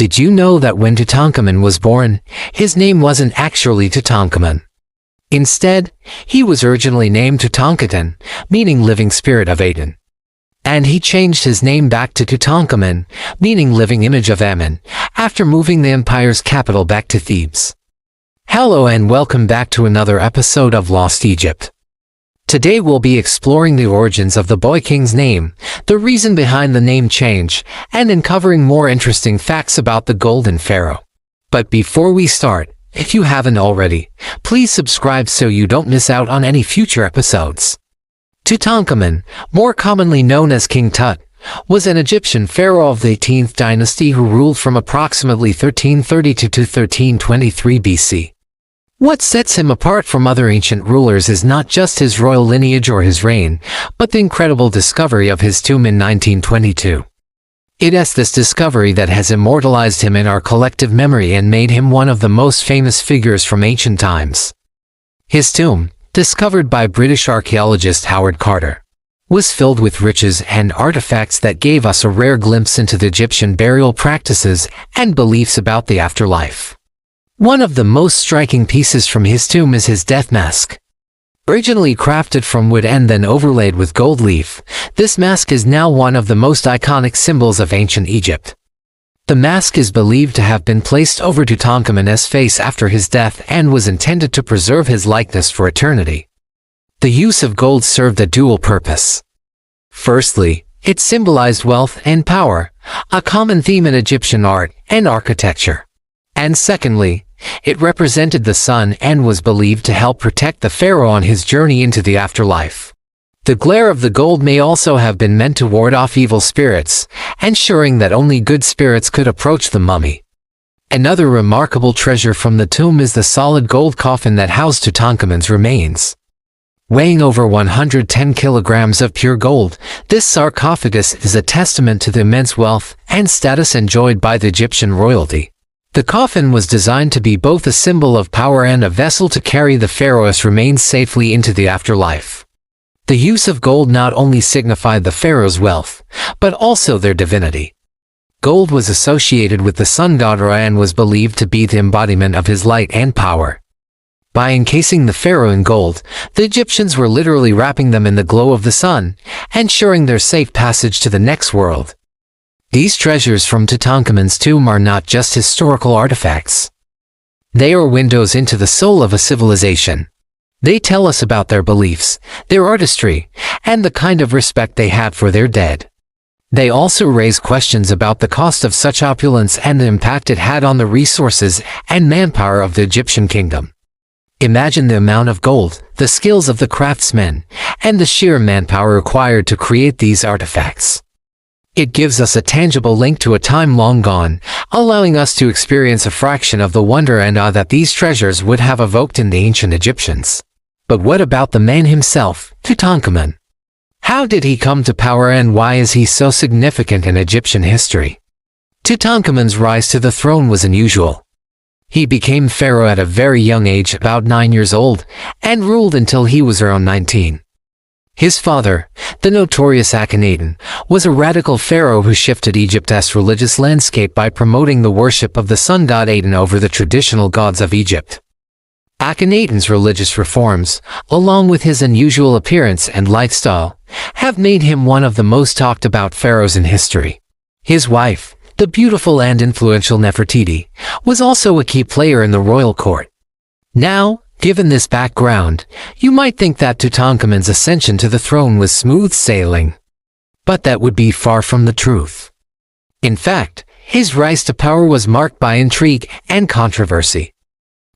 Did you know that when Tutankhamun was born, his name wasn't actually Tutankhamun? Instead, he was originally named Tutankhaten, meaning living spirit of Aten. And he changed his name back to Tutankhamen, meaning living image of Amen, after moving the empire's capital back to Thebes. Hello and welcome back to another episode of Lost Egypt. Today we'll be exploring the origins of the boy king's name, the reason behind the name change, and uncovering more interesting facts about the Golden Pharaoh. But before we start, if you haven't already, please subscribe so you don't miss out on any future episodes. Tutankhamun, more commonly known as King Tut, was an Egyptian pharaoh of the 18th dynasty who ruled from approximately 1332 to 1323 BC. What sets him apart from other ancient rulers is not just his royal lineage or his reign, but the incredible discovery of his tomb in 1922. It is this discovery that has immortalized him in our collective memory and made him one of the most famous figures from ancient times. His tomb, discovered by British archaeologist Howard Carter, was filled with riches and artifacts that gave us a rare glimpse into the Egyptian burial practices and beliefs about the afterlife. One of the most striking pieces from his tomb is his death mask. Originally crafted from wood and then overlaid with gold leaf, this mask is now one of the most iconic symbols of ancient Egypt. The mask is believed to have been placed over Tutankhamun's face after his death and was intended to preserve his likeness for eternity. The use of gold served a dual purpose. Firstly, it symbolized wealth and power, a common theme in Egyptian art and architecture. And secondly, it represented the sun and was believed to help protect the pharaoh on his journey into the afterlife. The glare of the gold may also have been meant to ward off evil spirits, ensuring that only good spirits could approach the mummy. Another remarkable treasure from the tomb is the solid gold coffin that housed Tutankhamun's remains. Weighing over 110 kilograms of pure gold, this sarcophagus is a testament to the immense wealth and status enjoyed by the Egyptian royalty. The coffin was designed to be both a symbol of power and a vessel to carry the pharaoh's remains safely into the afterlife. The use of gold not only signified the pharaoh's wealth, but also their divinity. Gold was associated with the sun god Ra and was believed to be the embodiment of his light and power. By encasing the pharaoh in gold, the Egyptians were literally wrapping them in the glow of the sun, ensuring their safe passage to the next world. These treasures from Tutankhamun's tomb are not just historical artifacts. They are windows into the soul of a civilization. They tell us about their beliefs, their artistry, and the kind of respect they had for their dead. They also raise questions about the cost of such opulence and the impact it had on the resources and manpower of the Egyptian kingdom. Imagine the amount of gold, the skills of the craftsmen, and the sheer manpower required to create these artifacts. It gives us a tangible link to a time long gone, allowing us to experience a fraction of the wonder and awe that these treasures would have evoked in the ancient Egyptians. But what about the man himself, Tutankhamun? How did he come to power and why is he so significant in Egyptian history? Tutankhamun's rise to the throne was unusual. He became pharaoh at a very young age, about 9 years old, and ruled until he was around 19. His father, the notorious Akhenaten, was a radical pharaoh who shifted Egypt's religious landscape by promoting the worship of the sun god Aten over the traditional gods of Egypt. Akhenaten's religious reforms, along with his unusual appearance and lifestyle, have made him one of the most talked about pharaohs in history. His wife, the beautiful and influential Nefertiti, was also a key player in the royal court. Now, given this background, you might think that Tutankhamun's ascension to the throne was smooth sailing. But that would be far from the truth. In fact, his rise to power was marked by intrigue and controversy.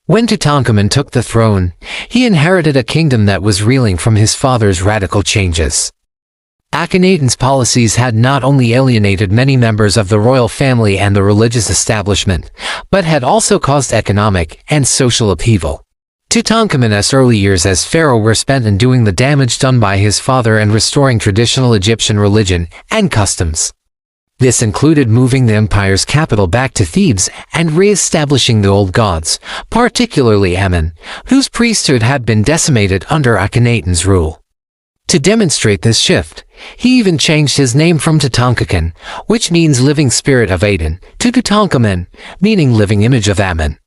When Tutankhamun took the throne, he inherited a kingdom that was reeling from his father's radical changes. Akhenaten's policies had not only alienated many members of the royal family and the religious establishment, but had also caused economic and social upheaval. Tutankhamun's early years as pharaoh were spent in doing the damage done by his father and restoring traditional Egyptian religion and customs. This included moving the empire's capital back to Thebes and re-establishing the old gods, particularly Amen, whose priesthood had been decimated under Akhenaten's rule. To demonstrate this shift, he even changed his name from Tutankhamun, which means living spirit of Aten, to Tutankhamen, meaning living image of Amen.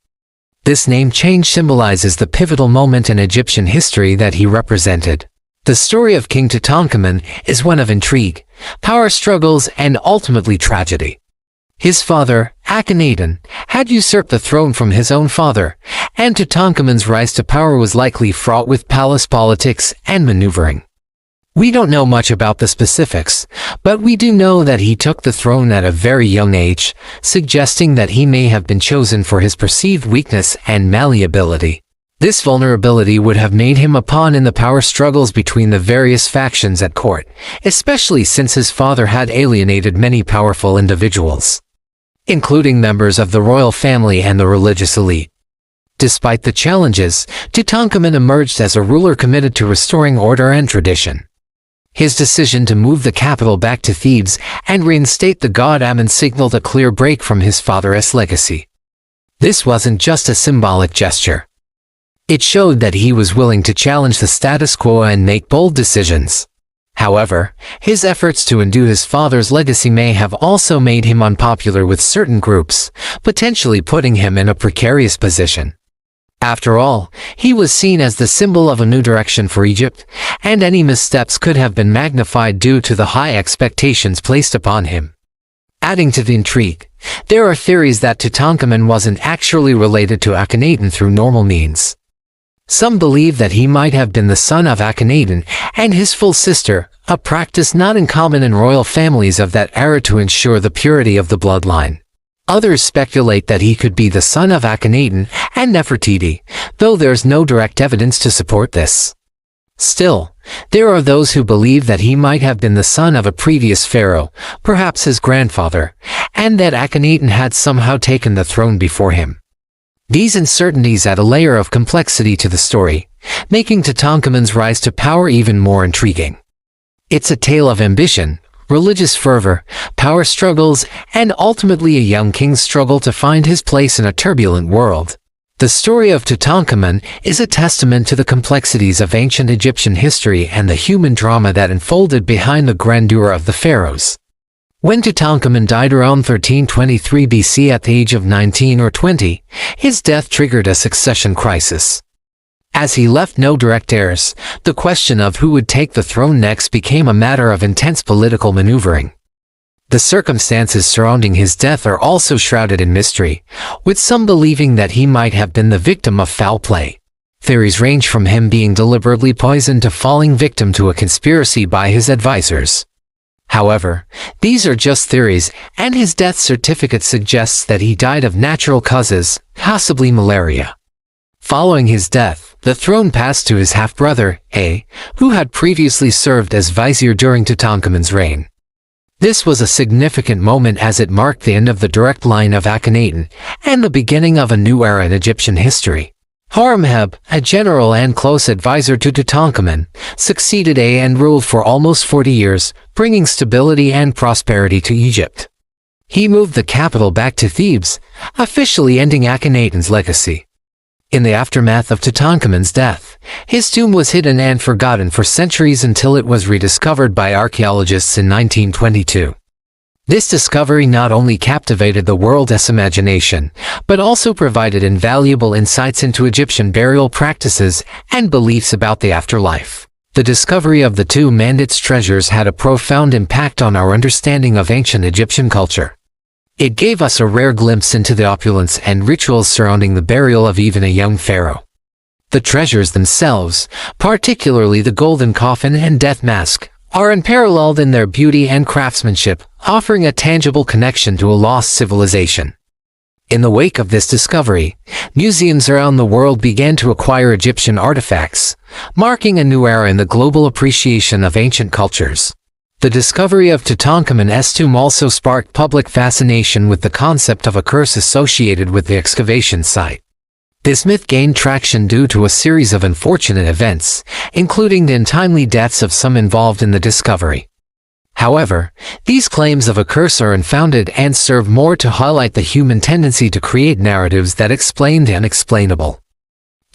This name change symbolizes the pivotal moment in Egyptian history that he represented. The story of King Tutankhamun is one of intrigue, power struggles, and ultimately tragedy. His father, Akhenaten, had usurped the throne from his own father, and Tutankhamun's rise to power was likely fraught with palace politics and maneuvering. We don't know much about the specifics, but we do know that he took the throne at a very young age, suggesting that he may have been chosen for his perceived weakness and malleability. This vulnerability would have made him a pawn in the power struggles between the various factions at court, especially since his father had alienated many powerful individuals, including members of the royal family and the religious elite. Despite the challenges, Tutankhamun emerged as a ruler committed to restoring order and tradition. His decision to move the capital back to Thebes and reinstate the god Amen signaled a clear break from his father's legacy. This wasn't just a symbolic gesture. It showed that he was willing to challenge the status quo and make bold decisions. However, his efforts to undo his father's legacy may have also made him unpopular with certain groups, potentially putting him in a precarious position. After all, he was seen as the symbol of a new direction for Egypt, and any missteps could have been magnified due to the high expectations placed upon him. Adding to the intrigue, there are theories that Tutankhamun wasn't actually related to Akhenaten through normal means. Some believe that he might have been the son of Akhenaten and his full sister, a practice not uncommon in royal families of that era to ensure the purity of the bloodline. Others speculate that he could be the son of Akhenaten and Nefertiti, though there's no direct evidence to support this. Still, there are those who believe that he might have been the son of a previous pharaoh, perhaps his grandfather, and that Akhenaten had somehow taken the throne before him. These uncertainties add a layer of complexity to the story, making Tutankhamun's rise to power even more intriguing. It's a tale of ambition, religious fervor, power struggles, and ultimately a young king's struggle to find his place in a turbulent world. The story of Tutankhamun is a testament to the complexities of ancient Egyptian history and the human drama that unfolded behind the grandeur of the pharaohs. When Tutankhamun died around 1323 BC at the age of 19 or 20, his death triggered a succession crisis. As he left no direct heirs, the question of who would take the throne next became a matter of intense political maneuvering. The circumstances surrounding his death are also shrouded in mystery, with some believing that he might have been the victim of foul play. Theories range from him being deliberately poisoned to falling victim to a conspiracy by his advisors. However, these are just theories, and his death certificate suggests that he died of natural causes, possibly malaria. Following his death, the throne passed to his half-brother, A, who had previously served as vizier during Tutankhamun's reign. This was a significant moment as it marked the end of the direct line of Akhenaten and the beginning of a new era in Egyptian history. Horemheb, a general and close advisor to Tutankhamun, succeeded A and ruled for almost 40 years, bringing stability and prosperity to Egypt. He moved the capital back to Thebes, officially ending Akhenaten's legacy. In the aftermath of Tutankhamun's death, his tomb was hidden and forgotten for centuries until it was rediscovered by archaeologists in 1922. This discovery not only captivated the world's imagination, but also provided invaluable insights into Egyptian burial practices and beliefs about the afterlife. The discovery of the tomb and its treasures had a profound impact on our understanding of ancient Egyptian culture. It gave us a rare glimpse into the opulence and rituals surrounding the burial of even a young pharaoh. The treasures themselves, particularly the golden coffin and death mask, are unparalleled in their beauty and craftsmanship, offering a tangible connection to a lost civilization. In the wake of this discovery, museums around the world began to acquire Egyptian artifacts, marking a new era in the global appreciation of ancient cultures. The discovery of Tutankhamun's tomb also sparked public fascination with the concept of a curse associated with the excavation site. This myth gained traction due to a series of unfortunate events, including the untimely deaths of some involved in the discovery. However, these claims of a curse are unfounded and serve more to highlight the human tendency to create narratives that explain the unexplainable.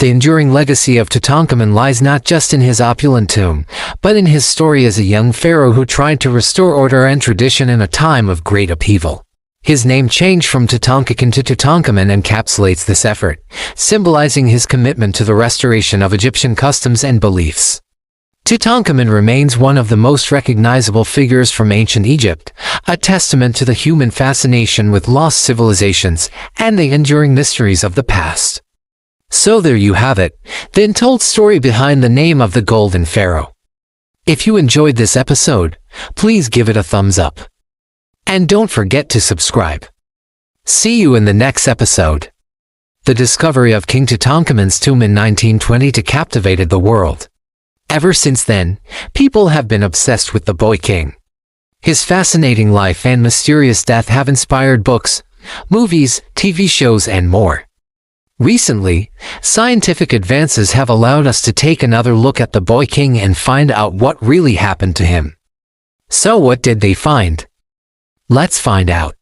The enduring legacy of Tutankhamun lies not just in his opulent tomb, but in his story as a young pharaoh who tried to restore order and tradition in a time of great upheaval. His name change from Tutankhamun to Tutankhamen encapsulates this effort, symbolizing his commitment to the restoration of Egyptian customs and beliefs. Tutankhamun remains one of the most recognizable figures from ancient Egypt, a testament to the human fascination with lost civilizations and the enduring mysteries of the past. So there you have it, the untold story behind the name of the Golden Pharaoh. If you enjoyed this episode, please give it a thumbs up. And don't forget to subscribe. See you in the next episode. The discovery of King Tutankhamun's tomb in 1920 captivated the world. Ever since then, people have been obsessed with the boy king. His fascinating life and mysterious death have inspired books, movies, TV shows, and more. Recently, scientific advances have allowed us to take another look at the boy king and find out what really happened to him. So what did they find? Let's find out.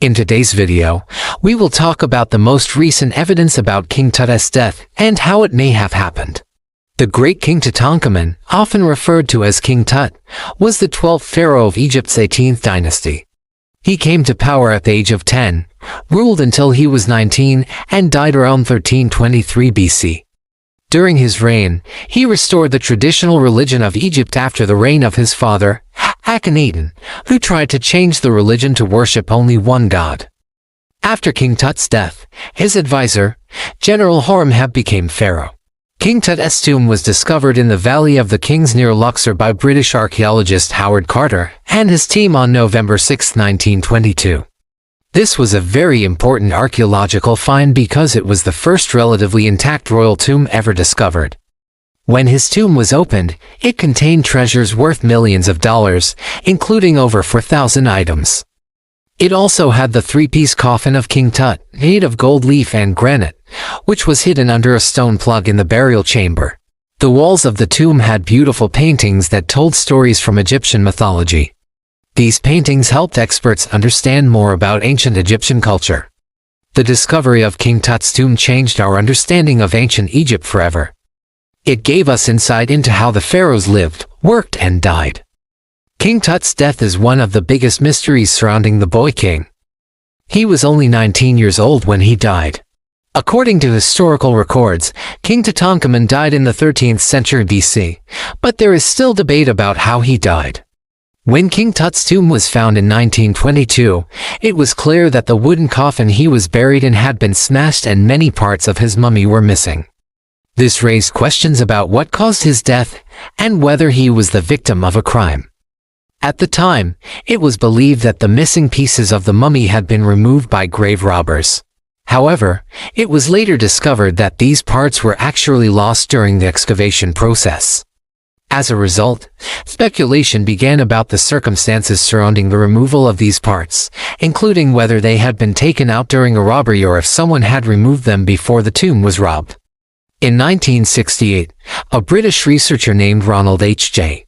In today's video, we will talk about the most recent evidence about King Tut's death and how it may have happened. The great King Tutankhamun, often referred to as King Tut, was the 12th pharaoh of Egypt's 18th dynasty. He came to power at the age of 10, ruled until he was 19, and died around 1323 BC. During his reign, he restored the traditional religion of Egypt after the reign of his father, Akhenaten, who tried to change the religion to worship only one god. After King Tut's death, his advisor, General Horemheb, became pharaoh. King Tut's tomb was discovered in the Valley of the Kings near Luxor by British archaeologist Howard Carter and his team on November 6, 1922. This was a very important archaeological find because it was the first relatively intact royal tomb ever discovered. When his tomb was opened, it contained treasures worth millions of dollars, including over 4,000 items. It also had the three-piece coffin of King Tut, made of gold leaf and granite, which was hidden under a stone plug in the burial chamber. The walls of the tomb had beautiful paintings that told stories from Egyptian mythology. These paintings helped experts understand more about ancient Egyptian culture. The discovery of King Tut's tomb changed our understanding of ancient Egypt forever. It gave us insight into how the pharaohs lived, worked, and died. King Tut's death is one of the biggest mysteries surrounding the boy king. He was only 19 years old when he died. According to historical records, King Tutankhamun died in the 13th century BC, but there is still debate about how he died. When King Tut's tomb was found in 1922, it was clear that the wooden coffin he was buried in had been smashed and many parts of his mummy were missing. This raised questions about what caused his death and whether he was the victim of a crime. At the time, it was believed that the missing pieces of the mummy had been removed by grave robbers. However, it was later discovered that these parts were actually lost during the excavation process. As a result, speculation began about the circumstances surrounding the removal of these parts, including whether they had been taken out during a robbery or if someone had removed them before the tomb was robbed. In 1968, a British researcher named Ronald H.J.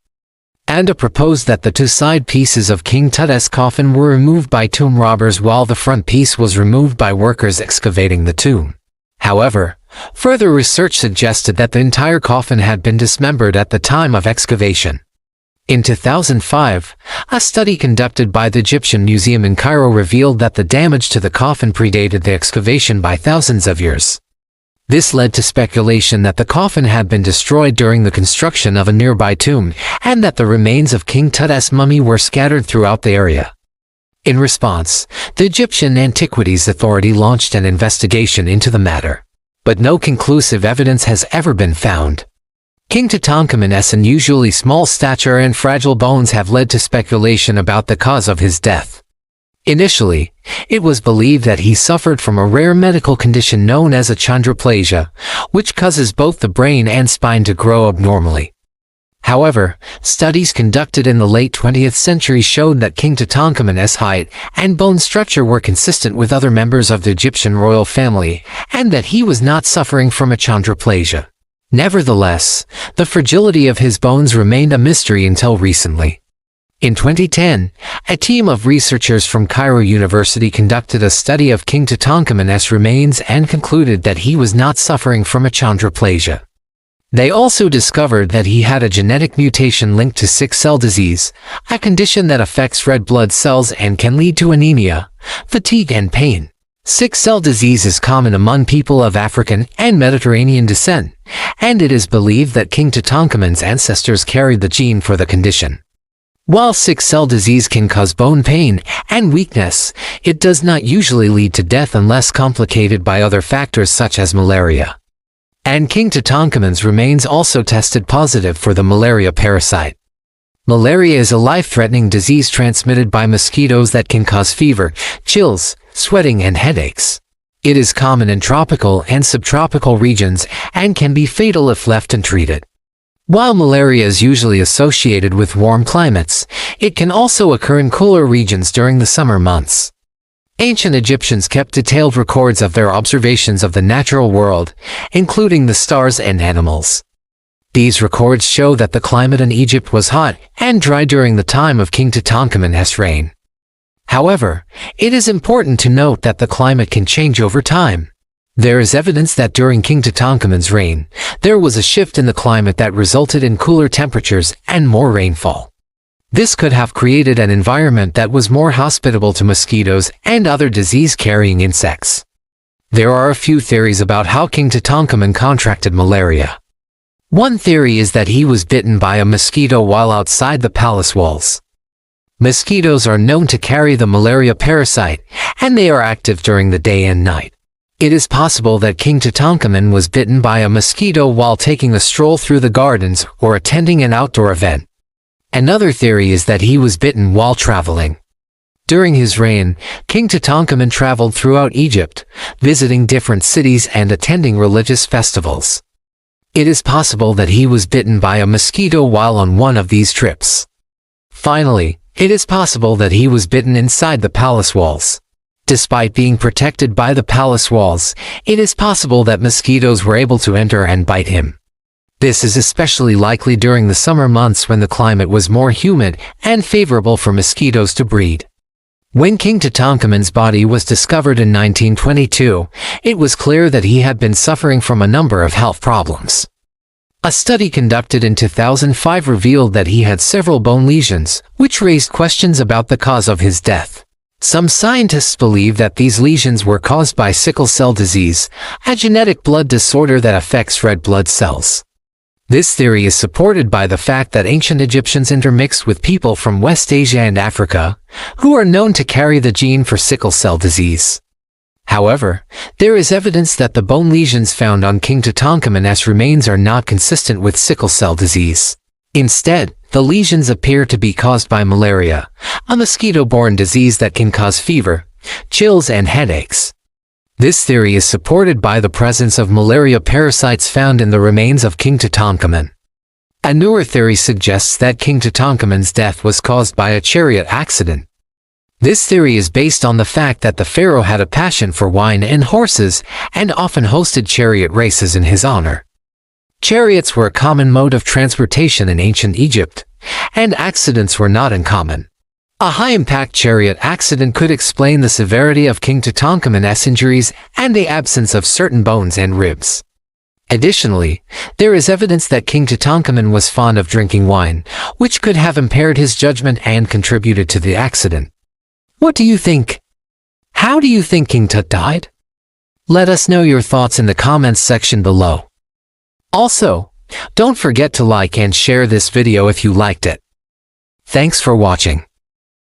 Anda proposed that the two side pieces of King Tut's coffin were removed by tomb robbers while the front piece was removed by workers excavating the tomb. However, further research suggested that the entire coffin had been dismembered at the time of excavation. In 2005, a study conducted by the Egyptian Museum in Cairo revealed that the damage to the coffin predated the excavation by thousands of years. This led to speculation that the coffin had been destroyed during the construction of a nearby tomb, and that the remains of King Tut's mummy were scattered throughout the area. In response, the Egyptian Antiquities Authority launched an investigation into the matter, but no conclusive evidence has ever been found. King Tutankhamun's unusually small stature and fragile bones have led to speculation about the cause of his death. Initially, it was believed that he suffered from a rare medical condition known as achondroplasia, which causes both the brain and spine to grow abnormally. However, studies conducted in the late 20th century showed that King Tutankhamun's height and bone structure were consistent with other members of the Egyptian royal family, and that he was not suffering from achondroplasia. Nevertheless, the fragility of his bones remained a mystery until recently. In 2010, a team of researchers from Cairo University conducted a study of King Tutankhamun's remains and concluded that he was not suffering from achondroplasia. They also discovered that he had a genetic mutation linked to sickle cell disease, a condition that affects red blood cells and can lead to anemia, fatigue and pain. Sickle cell disease is common among people of African and Mediterranean descent, and it is believed that King Tutankhamun's ancestors carried the gene for the condition. While sickle cell disease can cause bone pain and weakness, it does not usually lead to death unless complicated by other factors such as malaria. And King Tutankhamun's remains also tested positive for the malaria parasite. Malaria is a life-threatening disease transmitted by mosquitoes that can cause fever, chills, sweating and headaches. It is common in tropical and subtropical regions and can be fatal if left untreated. While malaria is usually associated with warm climates, it can also occur in cooler regions during the summer months. Ancient Egyptians kept detailed records of their observations of the natural world, including the stars and animals. These records show that the climate in Egypt was hot and dry during the time of King Tutankhamun's reign. However, it is important to note that the climate can change over time. There is evidence that during King Tutankhamun's reign, there was a shift in the climate that resulted in cooler temperatures and more rainfall. This could have created an environment that was more hospitable to mosquitoes and other disease-carrying insects. There are a few theories about how King Tutankhamun contracted malaria. One theory is that he was bitten by a mosquito while outside the palace walls. Mosquitoes are known to carry the malaria parasite, and they are active during the day and night. It is possible that King Tutankhamun was bitten by a mosquito while taking a stroll through the gardens or attending an outdoor event. Another theory is that he was bitten while traveling. During his reign, King Tutankhamun traveled throughout Egypt, visiting different cities and attending religious festivals. It is possible that he was bitten by a mosquito while on one of these trips. Finally, it is possible that he was bitten inside the palace walls. Despite being protected by the palace walls, it is possible that mosquitoes were able to enter and bite him. This is especially likely during the summer months when the climate was more humid and favorable for mosquitoes to breed. When King Tutankhamun's body was discovered in 1922, it was clear that he had been suffering from a number of health problems. A study conducted in 2005 revealed that he had several bone lesions, which raised questions about the cause of his death. Some scientists believe that these lesions were caused by sickle cell disease, a genetic blood disorder that affects red blood cells. This theory is supported by the fact that ancient Egyptians intermixed with people from West Asia and Africa, who are known to carry the gene for sickle cell disease. However, there is evidence that the bone lesions found on King Tutankhamun's remains are not consistent with sickle cell disease. Instead, the lesions appear to be caused by malaria, a mosquito-borne disease that can cause fever, chills and headaches. This theory is supported by the presence of malaria parasites found in the remains of King Tutankhamun. A newer theory suggests that King Tutankhamun's death was caused by a chariot accident. This theory is based on the fact that the pharaoh had a passion for wine and horses and often hosted chariot races in his honor. Chariots were a common mode of transportation in ancient Egypt, and accidents were not uncommon. A high-impact chariot accident could explain the severity of King Tutankhamun's injuries and the absence of certain bones and ribs. Additionally, there is evidence that King Tutankhamun was fond of drinking wine, which could have impaired his judgment and contributed to the accident. What do you think? How do you think King Tut died? Let us know your thoughts in the comments section below. Also, don't forget to like and share this video if you liked it. Thanks for watching.